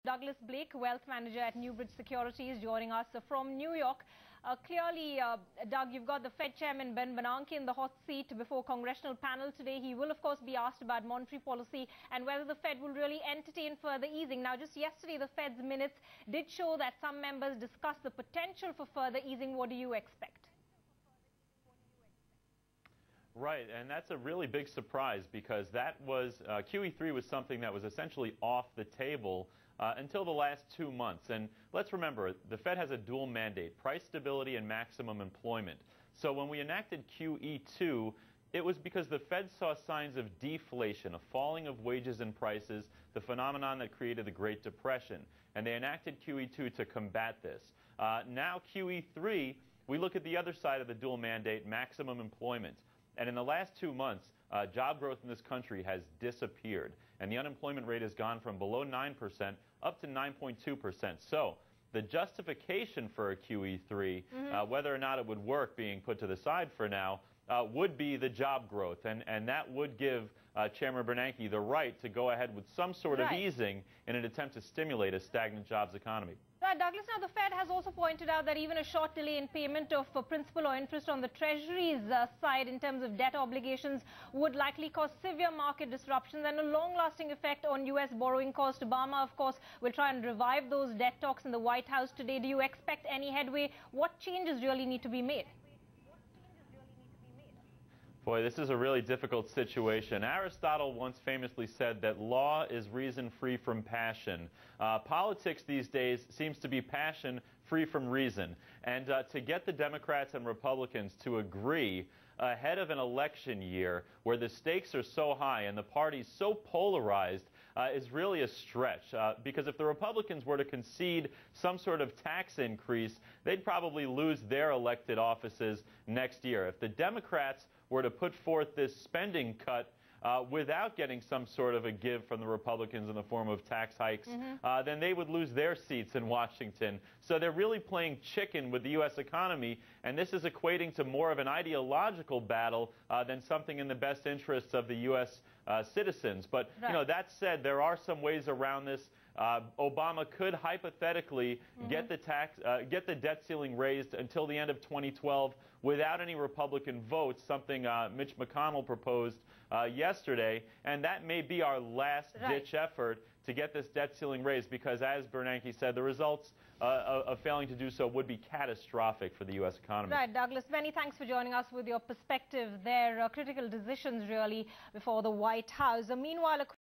Douglas Blake, wealth manager at Newbridge Securities, joining us from New York. Clearly, Doug, you've got the Fed chairman Ben Bernanke in the hot seat before congressional panel today. He will, of course, be asked about monetary policy and whether the Fed will really entertain further easing. Now, just yesterday, the Fed's minutes did show that some members discussed the potential for further easing. What do you expect? Right, and that's a really big surprise because that was QE3 was something that was essentially off the table until the last 2 months. And let's remember, the Fed has a dual mandate: price stability and maximum employment. So when we enacted QE2, it was because the Fed saw signs of deflation, a falling of wages and prices, the phenomenon that created the Great Depression. And they enacted QE2 to combat this. Now QE3, we look at the other side of the dual mandate: maximum employment. And in the last 2 months, job growth in this country has disappeared. And the unemployment rate has gone from below 9% up to 9.2%. So the justification for a QE3, whether or not it would work being put to the side for now, would be the job growth. And that would give Chairman Bernanke the right to go ahead with some sort of easing in an attempt to stimulate a stagnant jobs economy. Right, Douglas, now the Fed has also pointed out that even a short delay in payment of principal or interest on the Treasury's side in terms of debt obligations would likely cause severe market disruptions and a long-lasting effect on U.S. borrowing costs. Obama, of course, will try and revive those debt talks in the White House today. Do you expect any headway? What changes really need to be made? Boy, this is a really difficult situation. Aristotle once famously said that law is reason free from passion. Politics these days seems to be passion free from reason. And to get the Democrats and Republicans to agree ahead of an election year where the stakes are so high and the party's so polarized is really a stretch. Because if the Republicans were to concede some sort of tax increase, they'd probably lose their elected offices next year. If the Democrats were to put forth this spending cut without getting some sort of a give from the Republicans in the form of tax hikes, then they would lose their seats in Washington. So they're really playing chicken with the U.S. economy, and this is equating to more of an ideological battle than something in the best interests of the U.S. Citizens. But you know, that said, there are some ways around this. Obama could hypothetically get the debt ceiling raised until the end of 2012 without any Republican votes, something Mitch McConnell proposed yesterday, and that may be our last-ditch effort to get this debt ceiling raised, because, as Bernanke said, the results of failing to do so would be catastrophic for the U.S. economy. Right, Douglas, many thanks for joining us with your perspective there. Critical decisions, really, before the White House. Meanwhile,